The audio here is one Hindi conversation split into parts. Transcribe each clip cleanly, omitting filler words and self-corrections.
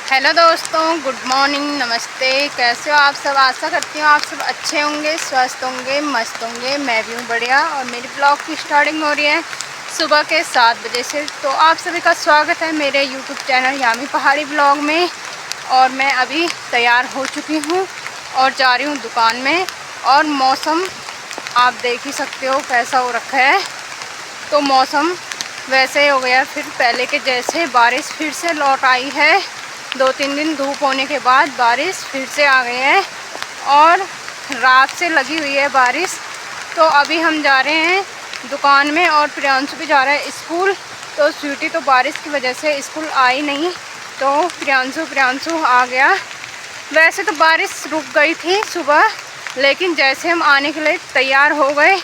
हेलो दोस्तों, गुड मॉर्निंग, नमस्ते। कैसे हो आप सब? आशा करती हूँ आप सब अच्छे होंगे, स्वस्थ होंगे, मस्त होंगे। मैं भी हूँ बढ़िया। और मेरी ब्लॉग की स्टार्टिंग हो रही है सुबह के 7 बजे से। तो आप सभी का स्वागत है मेरे यूट्यूब चैनल यामी पहाड़ी ब्लॉग में। और मैं अभी तैयार हो चुकी हूँ और जा रही हूँ दुकान में। और मौसम आप देख ही सकते हो कैसा हो रखा है। तो मौसम वैसे ही हो गया, फिर पहले के जैसे बारिश फिर से लौट आई है। 2-3 दिन धूप होने के बाद बारिश फिर से आ गई है और रात से लगी हुई है बारिश। तो अभी हम जा रहे हैं दुकान में और प्रियांशु भी जा रहा है स्कूल। तो स्वीटी तो बारिश की वजह से स्कूल आई नहीं, तो प्रियांशु आ गया। वैसे तो बारिश रुक गई थी सुबह, लेकिन जैसे हम आने के लिए तैयार हो गए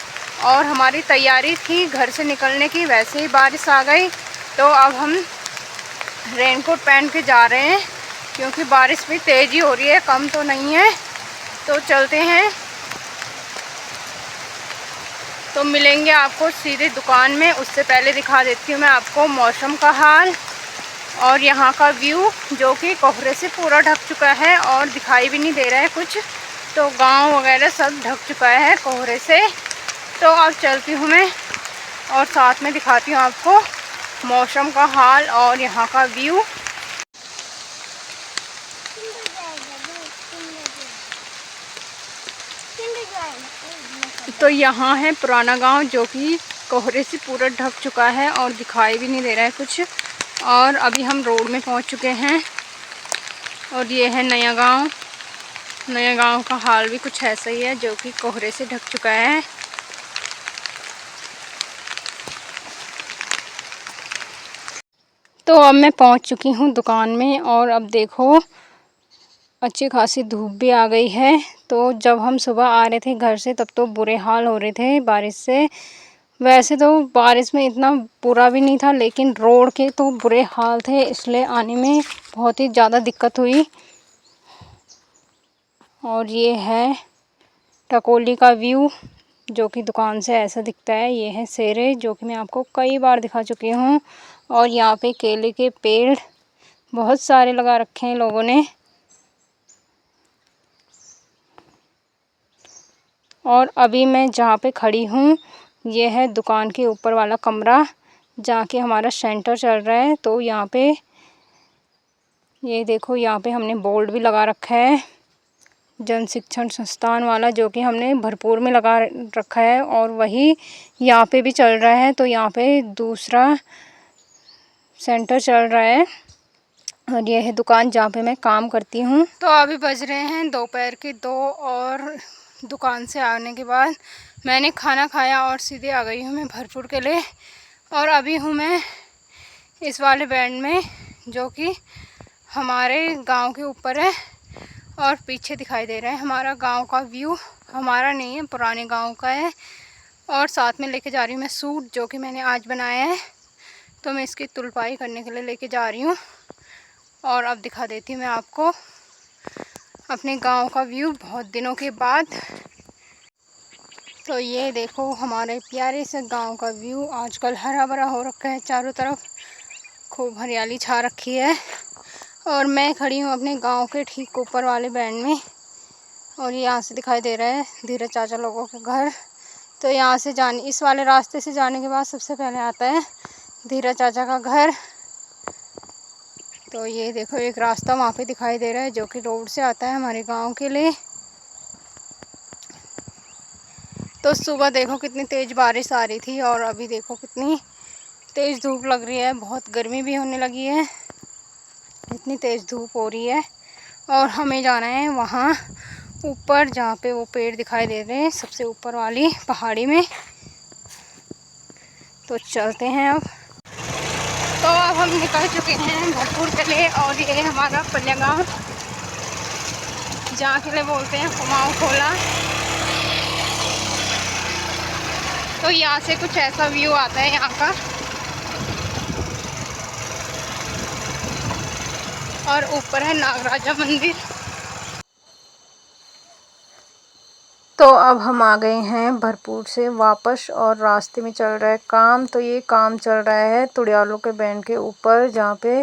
और हमारी तैयारी थी घर से निकलने की, वैसे ही बारिश आ गई। तो अब हम रेनकोट पहन के जा रहे हैं क्योंकि बारिश भी तेज़ ही हो रही है, कम तो नहीं है। तो चलते हैं, तो मिलेंगे आपको सीधे दुकान में। उससे पहले दिखा देती हूँ मैं आपको मौसम का हाल और यहाँ का व्यू, जो कि कोहरे से पूरा ढक चुका है और दिखाई भी नहीं दे रहा है कुछ। तो गांव वगैरह सब ढक चुका है कोहरे से। तो अब चलती हूँ मैं और साथ में दिखाती हूँ आपको मौसम का हाल और यहाँ का व्यू। तो यहाँ है पुराना गांव, जो कि कोहरे से पूरा ढक चुका है और दिखाई भी नहीं दे रहा है कुछ। और अभी हम रोड में पहुँच चुके हैं और ये है नया गांव। नया गांव का हाल भी कुछ ऐसा ही है, जो कि कोहरे से ढक चुका है। तो अब मैं पहुंच चुकी हूं दुकान में और अब देखो अच्छी खासी धूप भी आ गई है। तो जब हम सुबह आ रहे थे घर से तब तो बुरे हाल हो रहे थे बारिश से। वैसे तो बारिश में इतना बुरा भी नहीं था, लेकिन रोड के तो बुरे हाल थे, इसलिए आने में बहुत ही ज़्यादा दिक्कत हुई। और ये है टकोली का व्यू, जो कि दुकान से ऐसा दिखता है। ये है सेरे, जो कि मैं आपको कई बार दिखा चुकी हूँ। और यहाँ पे केले के पेड़ बहुत सारे लगा रखे हैं लोगों ने। और अभी मैं जहाँ पे खड़ी हूँ ये है दुकान के ऊपर वाला कमरा, जहाँ के हमारा सेंटर चल रहा है। तो यहाँ पे ये देखो, यहाँ पे हमने बोर्ड भी लगा रखा है जन शिक्षण संस्थान वाला, जो कि हमने भरपूर में लगा रखा है और वही यहाँ पे भी चल रहा है। तो यहाँ पे दूसरा सेंटर चल रहा है और ये है दुकान जहाँ पे मैं काम करती हूँ। तो अभी बज रहे हैं दोपहर के 2 और दुकान से आने के बाद मैंने खाना खाया और सीधे आ गई हूँ मैं भरपूर के लिए। और अभी हूँ मैं इस वाले बैंड में, जो कि हमारे गांव के ऊपर है और पीछे दिखाई दे रहा है हमारा गांव का व्यू। हमारा नहीं है, पुराने गांव का है। और साथ में लेके जा रही हूँ मैं सूट, जो कि मैंने आज बनाया है। तो मैं इसकी तुलपाई करने के लिए लेके जा रही हूँ और अब दिखा देती हूँ मैं आपको अपने गांव का व्यू बहुत दिनों के बाद। तो ये देखो हमारे प्यारे से गांव का व्यू। आजकल हरा भरा हो रखा है, चारों तरफ खूब हरियाली छा रखी है। और मैं खड़ी हूँ अपने गांव के ठीक ऊपर वाले बैंड में और यहाँ से दिखाई दे रहा है धीरज चाचा लोगों का घर। तो यहाँ से जाने, इस वाले रास्ते से जाने के बाद सबसे पहले आता है धीरज चाचा का घर। तो ये देखो एक रास्ता वहाँ पे दिखाई दे रहा है, जो कि रोड से आता है हमारे गांव के लिए। तो सुबह देखो कितनी तेज़ बारिश आ रही थी और अभी देखो कितनी तेज़ धूप लग रही है। बहुत गर्मी भी होने लगी है, इतनी तेज़ धूप हो रही है। और हमें जाना है वहाँ ऊपर, जहाँ पे वो पेड़ दिखाई दे रहे हैं सबसे ऊपर वाली पहाड़ी में। तो चलते हैं अब। तो अब हम निकल चुके हैं भरपूर के लिए और ये हमारा पल्ले गाँव, जहाँ के लिए बोलते हैं कुमाऊँ खोला। तो यहाँ से कुछ ऐसा व्यू आता है यहाँ का। और ऊपर है नागराजा मंदिर। तो अब हम आ गए हैं भरपूर से वापस और रास्ते में चल रहा है काम। तो ये काम चल रहा है तुड़ियालों के बैंड के ऊपर, जहाँ पे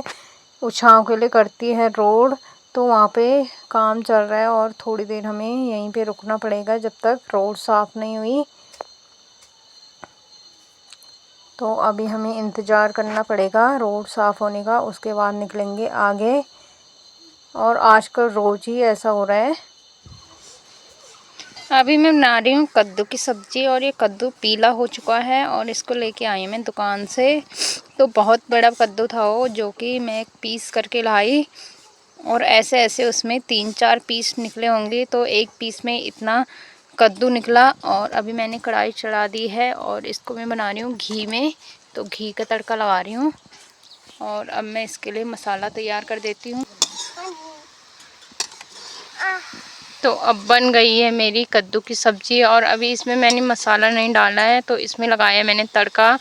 उछाव के लिए करती है रोड, तो वहाँ पे काम चल रहा है और थोड़ी देर हमें यहीं पे रुकना पड़ेगा जब तक रोड साफ़ नहीं हुई। तो अभी हमें इंतज़ार करना पड़ेगा रोड साफ़ होने का, उसके बाद निकलेंगे आगे। और आजकल रोज़ ही ऐसा हो रहा है। अभी मैं बना रही हूँ कद्दू की सब्ज़ी, और ये कद्दू पीला हो चुका है और इसको लेके आई मैं दुकान से। तो बहुत बड़ा कद्दू था वो, जो कि मैं एक पीस करके लाई, और ऐसे ऐसे उसमें 3-4 पीस निकले होंगे। तो एक पीस में इतना कद्दू निकला। और अभी मैंने कढ़ाई चढ़ा दी है और इसको मैं बना रही हूँ घी में। तो घी का तड़का लगा रही हूँ, और अब मैं इसके लिए मसाला तैयार कर देती हूँ। तो अब बन गई है मेरी कद्दू की सब्ज़ी, और अभी इसमें मैंने मसाला नहीं डाला है। तो इसमें लगाया मैंने तड़का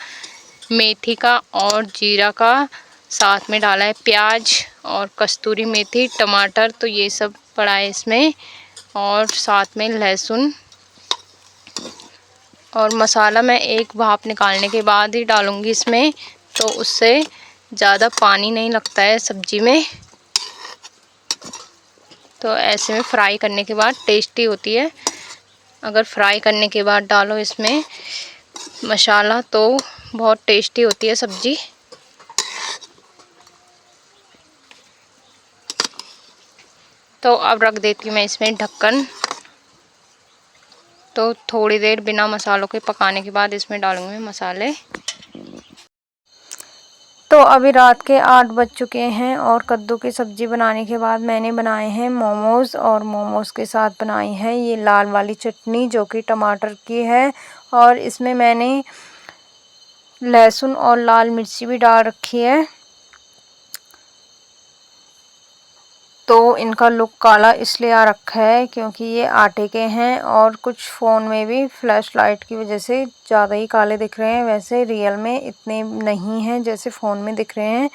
मेथी का और जीरा का, साथ में डाला है प्याज और कस्तूरी मेथी, टमाटर, तो ये सब पड़ा है इसमें, और साथ में लहसुन। और मसाला मैं एक भाप निकालने के बाद ही डालूँगी इसमें, तो उससे ज़्यादा पानी नहीं लगता है सब्ज़ी में। तो ऐसे में फ्राई करने के बाद टेस्टी होती है। अगर फ्राई करने के बाद डालो इसमें मसाला तो बहुत टेस्टी होती है सब्ज़ी। तो अब रख देती हूँ मैं इसमें ढक्कन। तो थोड़ी देर बिना मसालों के पकाने के बाद इसमें डालूँगी मसाले। तो अभी रात के 8 बज चुके हैं, और कद्दू की सब्ज़ी बनाने के बाद मैंने बनाए हैं मोमोज़, और मोमोज़ के साथ बनाई है ये लाल वाली चटनी, जो कि टमाटर की है। और इसमें मैंने लहसुन और लाल मिर्ची भी डाल रखी है। तो इनका लुक काला इसलिए आ रखा है क्योंकि ये आटे के हैं, और कुछ फ़ोन में भी फ्लैश लाइट की वजह से ज़्यादा ही काले दिख रहे हैं। वैसे रियल में इतने नहीं हैं जैसे फ़ोन में दिख रहे हैं।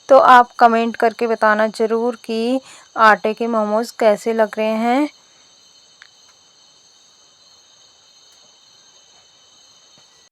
तो आप कमेंट करके बताना ज़रूर कि आटे के मोमोज़ कैसे लग रहे हैं।